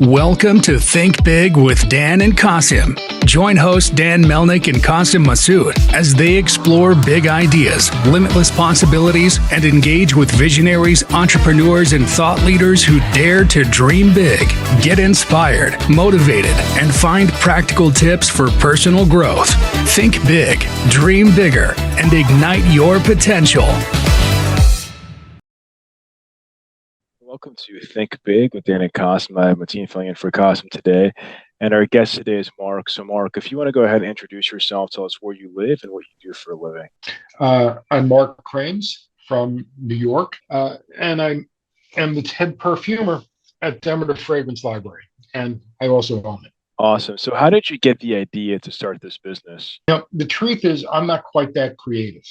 Welcome to Think Big with Dan and Qasim. Join hosts Dan Melnick and Qasim Masood as they explore big ideas, limitless possibilities, and engage with visionaries, entrepreneurs, and thought leaders who dare to dream big, get inspired, motivated, and find practical tips for personal growth. Think big, dream bigger, and ignite your potential. Welcome to Think Big with Dan and Qasim. I'm Mateen filling in for Qasim today. And our guest today is Mark. So, Mark, if you want to go ahead and introduce yourself, tell us where you live and what you do for a living. I'm Mark Crames from New York, and I am the head perfumer at Demeter Fragrance Library, and I also own it. Awesome. So, how did you get the idea to start this business? The truth is, I'm not quite that creative.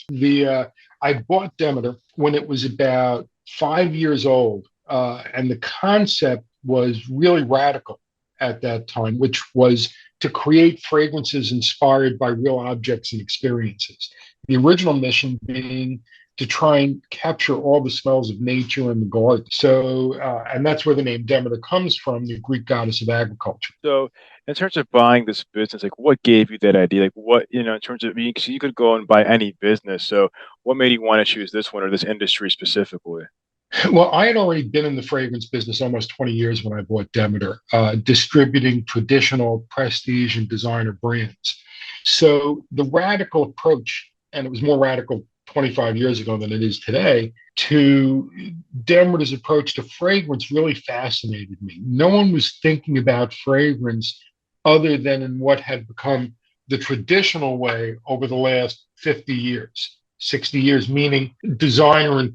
I bought Demeter when it was about 5 years old. And the concept was really radical at that time, which was to create fragrances inspired by real objects and experiences. The original mission being to try and capture all the smells of nature and the garden. So, and that's where the name Demeter comes from, the Greek goddess of agriculture. So, in terms of buying this business, like what gave you that idea? Like what, in terms of, because you could go and buy any business. So, what made you want to choose this one or this industry specifically? Well, I had already been in the fragrance business almost 20 years when I bought Demeter, distributing traditional prestige and designer brands. So the radical approach, and it was more radical 25 years ago than it is today, to Demeter's approach to fragrance really fascinated me. No one was thinking about fragrance other than in what had become the traditional way over the last 50 years. 60 years, meaning designer and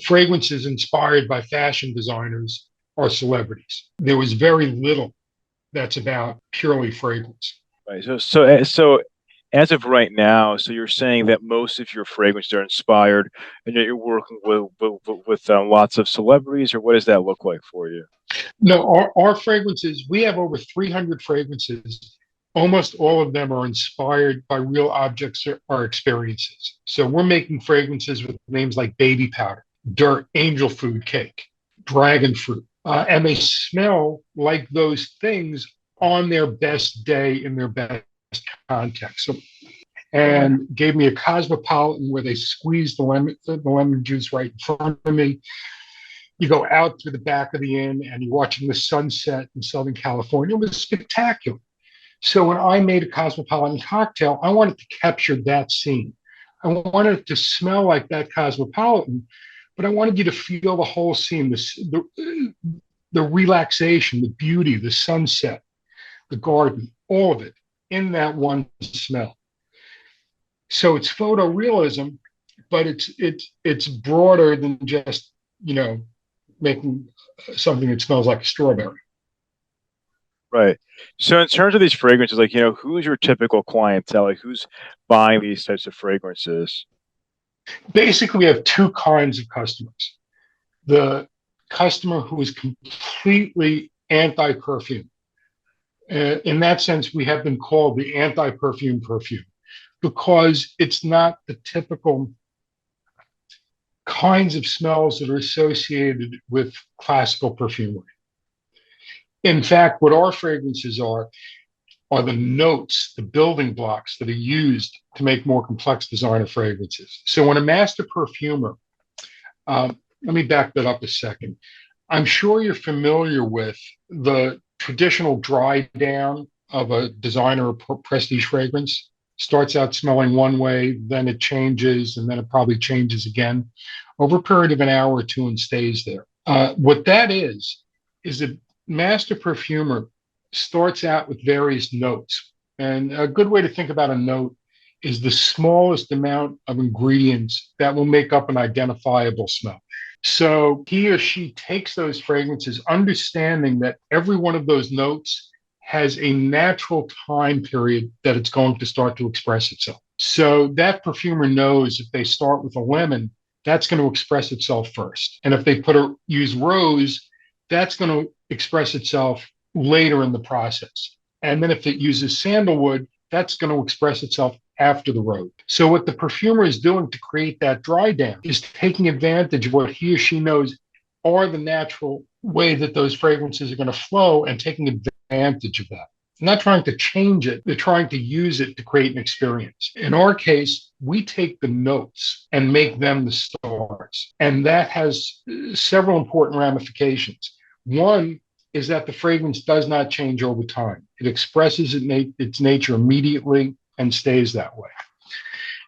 fragrances inspired by fashion designers or celebrities. There was very little that's about purely fragrance. Right. So as of right now, so you're saying that most of your fragrances are inspired, and yet you're working with lots of celebrities, or what does that look like for you? No, our fragrances, we have over 300 fragrances. Almost all of them are inspired by real objects or experiences. So we're making fragrances with names like baby powder, dirt, angel food cake, dragon fruit, and they smell like those things on their best day in their best context. So, and gave me a cosmopolitan where they squeezed the lemon juice right in front of me. You go out through the back of the inn and you're watching the sunset in Southern California. It was spectacular. So when I made a cosmopolitan cocktail, I wanted to capture that scene. I wanted it to smell like that cosmopolitan, but I wanted you to feel the whole scene, the relaxation, the beauty, the sunset, the garden, all of it in that one smell. So it's photorealism, but it's broader than just, making something that smells like a strawberry. Right. So in terms of these fragrances, like, who's your typical clientele? Like who's buying these types of fragrances? Basically, we have two kinds of customers. The customer who is completely anti-perfume. In that sense, we have been called the anti-perfume perfume because it's not the typical kinds of smells that are associated with classical perfumery. In fact, what our fragrances are the notes, the building blocks that are used to make more complex designer fragrances. So when a master perfumer, let me back that up a second. I'm sure you're familiar with the traditional dry down of a designer or prestige fragrance. Starts out smelling one way, then it changes, and then it probably changes again over a period of an hour or two and stays there. What that is a master perfumer starts out with various notes. And a good way to think about a note is the smallest amount of ingredients that will make up an identifiable smell. So he or she takes those fragrances, understanding that every one of those notes has a natural time period that it's going to start to express itself. So that perfumer knows if they start with a lemon, that's going to express itself first. And if they use rose, that's going to express itself later in the process. And then if it uses sandalwood, that's going to express itself after the rose. So what the perfumer is doing to create that dry down is taking advantage of what he or she knows are the natural way that those fragrances are going to flow, and taking advantage of that. They're not trying to change it, they're trying to use it to create an experience. In our case, we take the notes and make them the stars. And that has several important ramifications. One is that the fragrance does not change over time. It expresses its nature immediately and stays that way.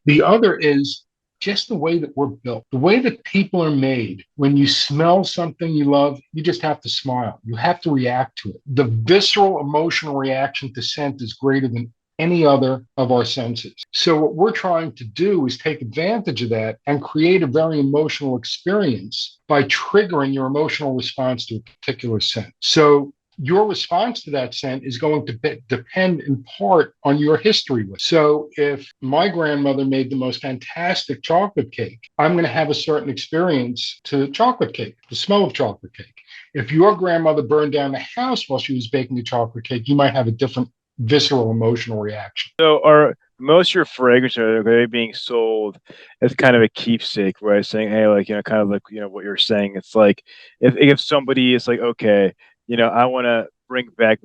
The other is just the way that we're built, the way that people are made. When you smell something you love, you just have to smile. You have to react to it. The visceral emotional reaction to scent is greater than any other of our senses. So what we're trying to do is take advantage of that and create a very emotional experience by triggering your emotional response to a particular scent. So your response to that scent is going to depend in part on your history with it. So if my grandmother made the most fantastic chocolate cake, I'm going to have a certain experience to chocolate cake, the smell of chocolate cake. If your grandmother burned down the house while she was baking a chocolate cake, you might have a different visceral emotional reaction. So are most of your fragrances, are they being sold as kind of a keepsake, right? Saying, hey, like, kind of like, what you're saying. It's like if somebody is like, okay, I want to bring back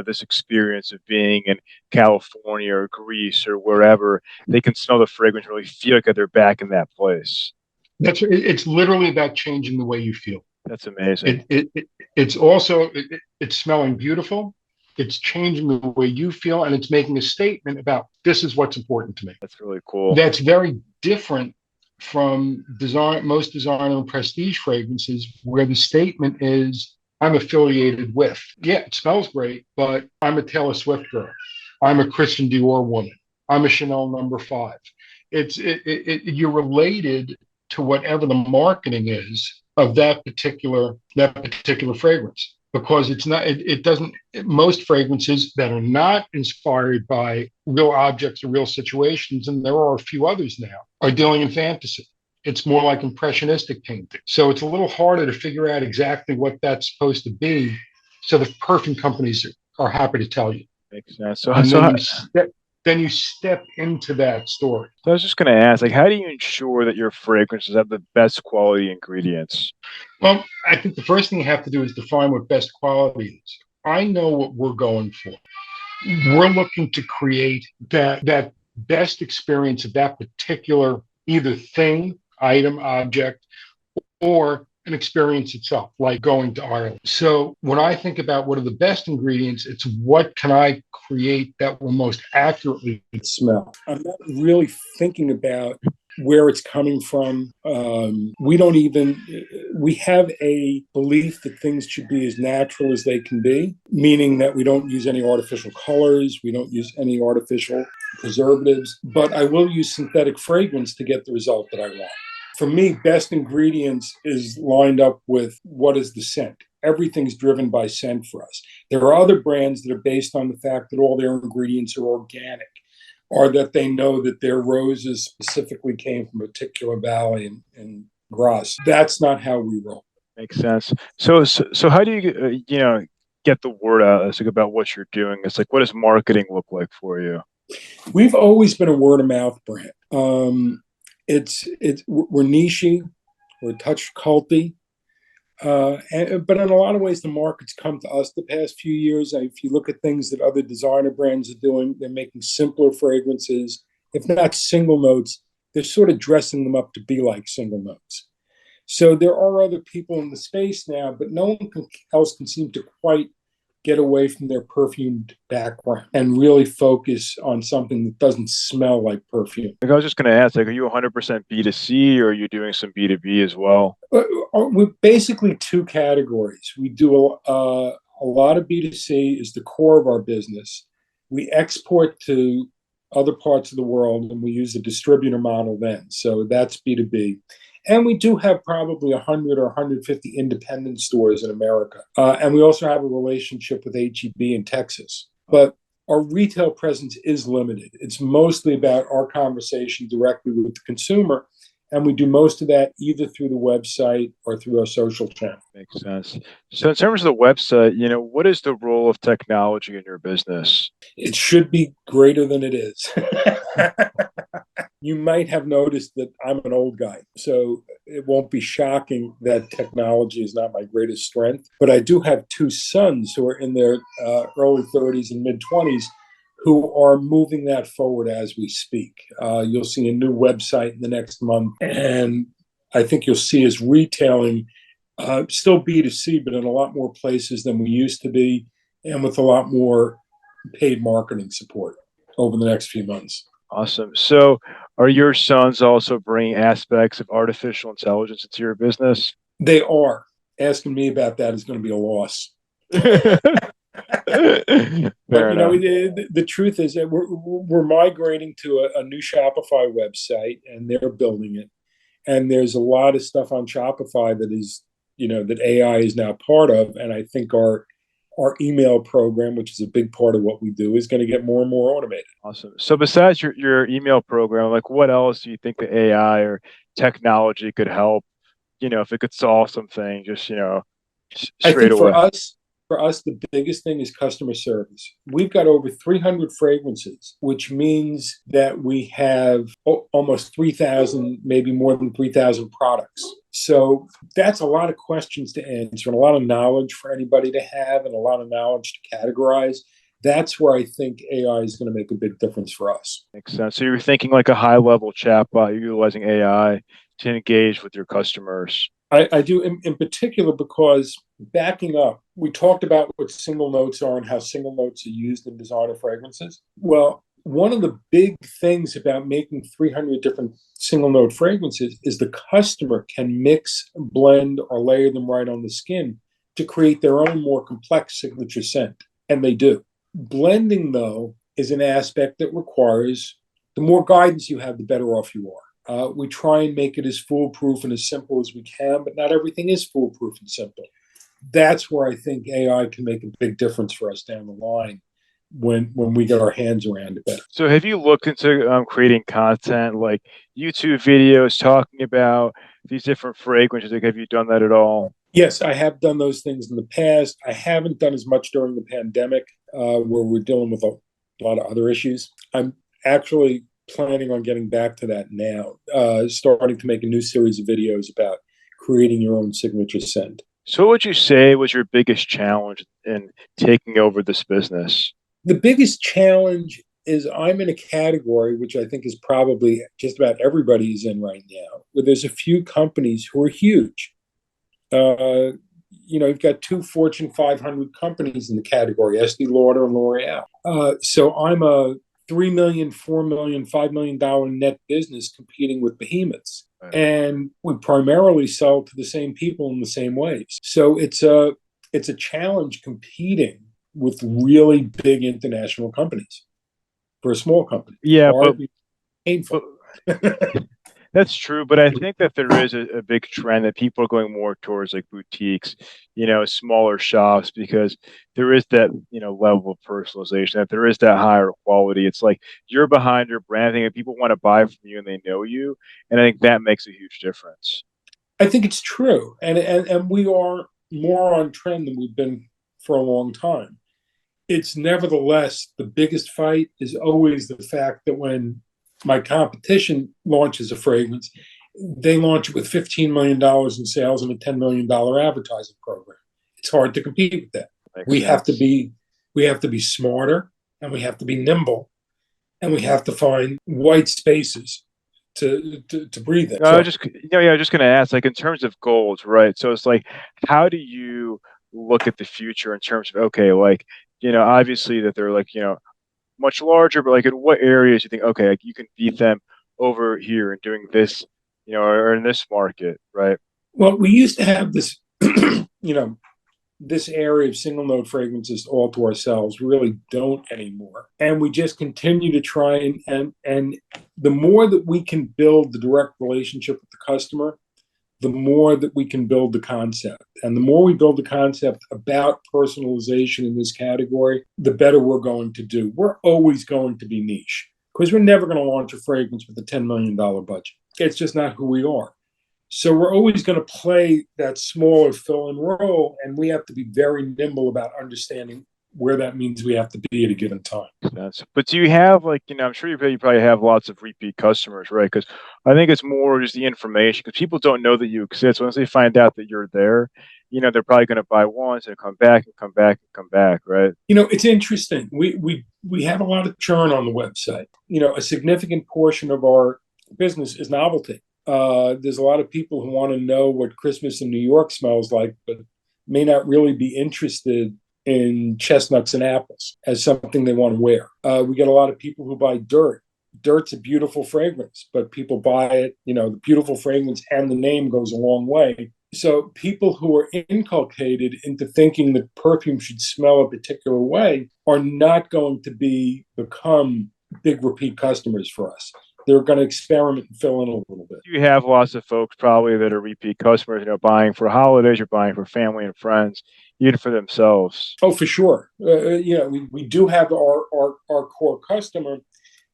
this experience of being in California or Greece or wherever, they can smell the fragrance, really feel like they're back in that place. It's literally about changing the way you feel. That's amazing. It's also it's smelling beautiful. It's changing the way you feel, and it's making a statement about this is what's important to me. That's really cool. That's very different from most designer and prestige fragrances, where the statement is, I'm affiliated with. Yeah, it smells great, but I'm a Taylor Swift girl. I'm a Christian Dior woman. I'm a Chanel No. 5. You're related to whatever the marketing is of that particular fragrance, because it doesn't, most fragrances that are not inspired by real objects or real situations, and there are a few others now, are dealing in fantasy. It's more like impressionistic painting. So it's a little harder to figure out exactly what that's supposed to be. So the perfume companies are happy to tell you. Makes sense. So, And so, then you step into that story. so I was just going to ask, like, how do you ensure that your fragrances have the best quality ingredients? Well, I think the first thing you have to do is define what best quality is. I know what we're going for. We're looking to create that best experience of that particular either thing, item, object, or an experience itself, like going to Ireland. So when I think about what are the best ingredients, it's what can I create that will most accurately smell. I'm not really thinking about where it's coming from. We have a belief that things should be as natural as they can be, meaning that we don't use any artificial colors, we don't use any artificial preservatives, but I will use synthetic fragrance to get the result that I want. For me, best ingredients is lined up with what is the scent. Everything's driven by scent for us. There are other brands that are based on the fact that all their ingredients are organic, or that they know that their roses specifically came from a particular valley in Grasse. That's not how we roll. Makes sense. So how do you, get the word out? It's like about what you're doing. It's like, what does marketing look like for you? We've always been a word of mouth brand. We're niche-y, we're a touch culty, but in a lot of ways, the market's come to us the past few years. If you look at things that other designer brands are doing, they're making simpler fragrances, if not single notes. They're sort of dressing them up to be like single notes. So there are other people in the space now, but no one else can seem to quite get away from their perfumed background and really focus on something that doesn't smell like perfume. Like, I was just going to ask, like, are you 100% B2C, or are you doing some B2B as well? We're basically two categories. We do a lot of B2C is the core of our business. We export to other parts of the world, and we use the distributor model then. So that's B2B. And we do have probably 100 or 150 independent stores in America. And we also have a relationship with H-E-B in Texas. But our retail presence is limited. It's mostly about our conversation directly with the consumer. And we do most of that either through the website or through our social channel. Makes sense. So in terms of the website, what is the role of technology in your business? It should be greater than it is. You might have noticed that I'm an old guy, so it won't be shocking that technology is not my greatest strength. But I do have two sons who are in their early 30s and mid 20s who are moving that forward as we speak. You'll see a new website in the next month, and I think you'll see us retailing, still B2C, but in a lot more places than we used to be, and with a lot more paid marketing support over the next few months. Awesome. So, are your sons also bringing aspects of artificial intelligence into your business? They are. Asking me about that is going to be a loss. But Fair enough. the truth is that we're migrating to a new Shopify website, and they're building it. And there's a lot of stuff on Shopify that is, that AI is now part of. And I think our email program, which is a big part of what we do, is going to get more and more automated. Awesome. So besides your email program, like what else do you think the AI or technology could help? If it could solve something, just I straight think away. for us, the biggest thing is customer service. We've got over 300 fragrances, which means that we have almost 3,000, maybe more than 3,000 products. So that's a lot of questions to answer and a lot of knowledge for anybody to have and a lot of knowledge to categorize. That's where I think AI is going to make a big difference for us. Makes sense. So you're thinking like a high level chatbot, you're utilizing AI to engage with your customers. I do in particular because backing up, we talked about what single notes are and how single notes are used in designer fragrances. Well, one of the big things about making 300 different single note fragrances is the customer can mix, blend, or layer them right on the skin to create their own more complex signature scent. And they do. Blending, though, is an aspect that requires the more guidance you have, the better off you are. We try and make it as foolproof and as simple as we can, but not everything is foolproof and simple. That's where I think AI can make a big difference for us down the line when we get our hands around it better. So have you looked into creating content like YouTube videos talking about these different fragrances? Like, have you done that at all? Yes, I have done those things in the past. I haven't done as much during the pandemic where we're dealing with a lot of other issues. I'm actually planning on getting back to that now, starting to make a new series of videos about creating your own signature scent. So what would you say was your biggest challenge in taking over this business? The biggest challenge is I'm in a category, which I think is probably just about everybody is in right now, where there's a few companies who are huge. You've got two Fortune 500 companies in the category, Estee Lauder and L'Oreal. So I'm a $3 million, $4 million, $5 million net business competing with behemoths. Right. And we primarily sell to the same people in the same ways. So it's a challenge competing with really big international companies for a small company. Yeah, but painful. That's true, but I think that there is a big trend that people are going more towards like boutiques, smaller shops, because there is that, level of personalization, that there is that higher quality. It's like you're behind your branding and people want to buy from you and they know you. And I think that makes a huge difference. I think it's true. And we are more on trend than we've been for a long time. It's nevertheless, the biggest fight is always the fact that when my competition launches a fragrance, they launch it with $15 million in sales and a $10 million advertising program. It's hard to compete with that. We have to be smarter, and we have to be nimble, and we have to find white spaces to breathe in. I was just going to ask, like, in terms of goals, right? So it's like, how do you look at the future in terms of, okay, like, obviously that they're like, much larger, but like in what areas you think, okay, like you can beat them over here and doing this, or in this market, right? Well, we used to have this, this area of single note fragrances all to ourselves. We really don't anymore. And we just continue to try and the more that we can build the direct relationship with the customer, the more that we can build the concept. And the more we build the concept about personalization in this category, the better we're going to do. We're always going to be niche because we're never going to launch a fragrance with a $10 million budget. It's just not who we are. So we're always going to play that smaller fill-in role, and we have to be very nimble about understanding where that means we have to be at a given time. But do you have like, I'm sure you probably have lots of repeat customers, right? Because I think it's more just the information because people don't know that you exist. Once they find out that you're there, they're probably going to buy once and come back and come back and come back, right? It's interesting. We have a lot of churn on the website. A significant portion of our business is novelty. There's a lot of people who want to know what Christmas in New York smells like, but may not really be interested in chestnuts and apples as something they want to wear. We get a lot of people who buy dirt. Dirt's a beautiful fragrance, but people buy it, the beautiful fragrance and the name goes a long way. So people who are inculcated into thinking that perfume should smell a particular way are not going to become big repeat customers for us. They're going to experiment and fill in a little bit. You have lots of folks probably that are repeat customers, buying for holidays, you're buying for family and friends, even for themselves. Oh, for sure. We do have our core customer,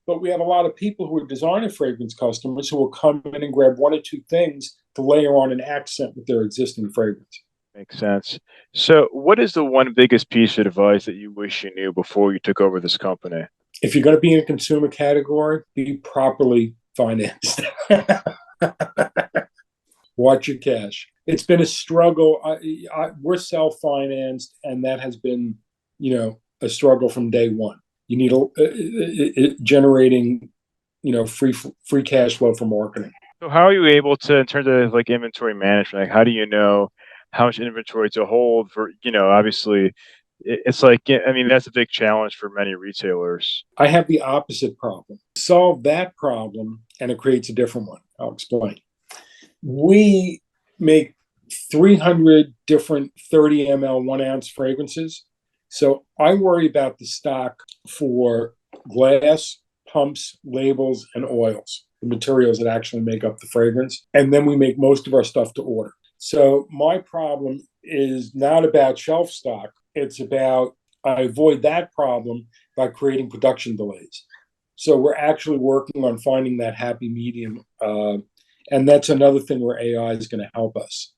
but we have a lot of people who are designer fragrance customers who will come in and grab one or two things to layer on an accent with their existing fragrance. Makes sense. So what is the one biggest piece of advice that you wish you knew before you took over this company? If you're going to be in a consumer category, be properly financed. Watch your cash. It's been a struggle. We're self-financed, and that has been, a struggle from day one. You need generating, free cash flow for marketing. So how are you able to, in terms of like inventory management, like how do you know how much inventory to hold for, obviously it's like, that's a big challenge for many retailers. I have the opposite problem. Solve that problem and it creates a different one. I'll explain. We make 300 different 30 ml 1 ounce fragrances. So I worry about the stock for glass, pumps, labels, and oils, the materials that actually make up the fragrance. And then we make most of our stuff to order. So my problem is not about shelf stock. It's about, I avoid that problem by creating production delays. So we're actually working on finding that happy medium. And that's another thing where AI is going to help us,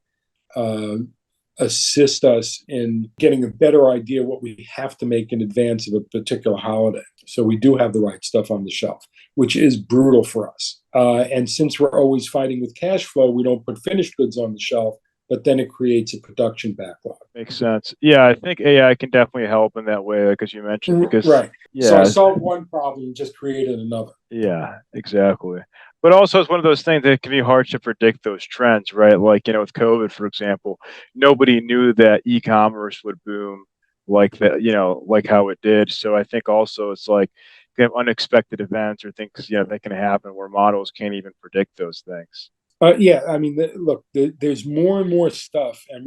assist us in getting a better idea what we have to make in advance of a particular holiday. So we do have the right stuff on the shelf, which is brutal for us. And since we're always fighting with cash flow, we don't put finished goods on the shelf, but then it creates a production backlog. Makes sense. Yeah, I think AI can definitely help in that way, like as you mentioned, because right. Yeah, so I solved one problem, just created another. Yeah, exactly. But also, it's one of those things that can be hard to predict those trends, right? Like, with COVID, for example, nobody knew that e-commerce would boom like that, like how it did. So I think also it's like you have unexpected events or things, that can happen where models can't even predict those things. Look, there's more and more stuff, and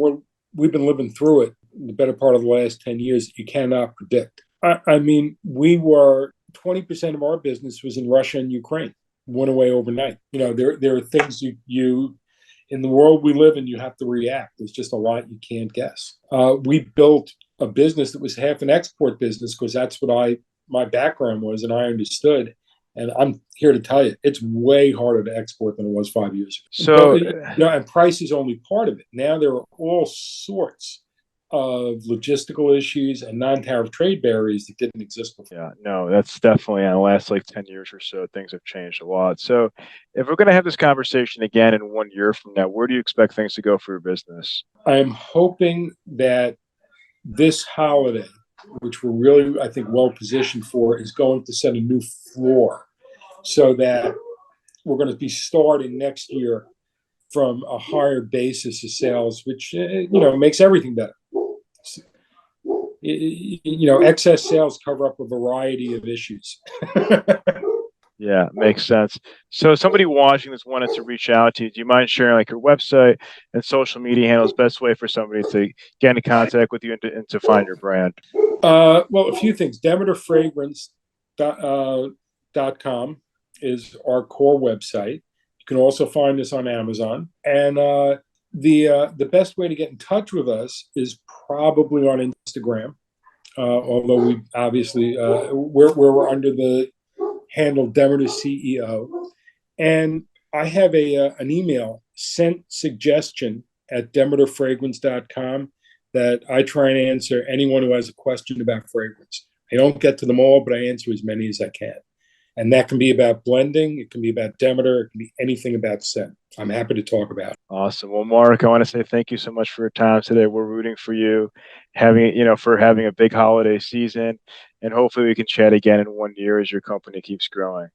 we've been living through it the better part of the last 10 years that you cannot predict. We were 20% of our business was in Russia and Ukraine, went away overnight. There are things you in the world we live in, you have to react. There's just a lot you can't guess. We built a business that was half an export business because that's what my background was, and I understood. And I'm here to tell you, it's way harder to export than it was 5 years ago. So, and price is only part of it. Now there are all sorts of logistical issues and non-tariff trade barriers that didn't exist before. Yeah, no, that's definitely in the last 10 years or so, things have changed a lot. So if we're going to have this conversation again in 1 year from now, where do you expect things to go for your business? I'm hoping that this holiday, which we're really, I think, well positioned for, is going to set a new floor so that we're going to be starting next year from a higher basis of sales, which, makes everything better. Excess sales cover up a variety of issues. Yeah, makes sense. So somebody watching this wanted to reach out to you. Do you mind sharing your website and social media handles, best way for somebody to get in contact with you and to find your brand? Well, a few things. DemeterFragrance.com is our core website. You can also find us on Amazon. And the best way to get in touch with us is probably on Instagram, although we obviously we're under the handle Demeter CEO. And I have an email, sent suggestion at DemeterFragrance.com. that I try and answer anyone who has a question about fragrance. I don't get to them all, but I answer as many as I can. And that can be about blending, it can be about Demeter, it can be anything about scent. I'm happy to talk about it. Awesome. Well, Mark, I want to say thank you so much for your time today. We're rooting for you, for having a big holiday season, and hopefully we can chat again in 1 year as your company keeps growing.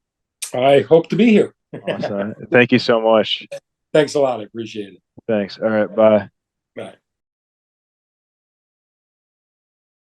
I hope to be here. Awesome. Thank you so much. Thanks a lot. I appreciate it. Thanks. All right. Bye.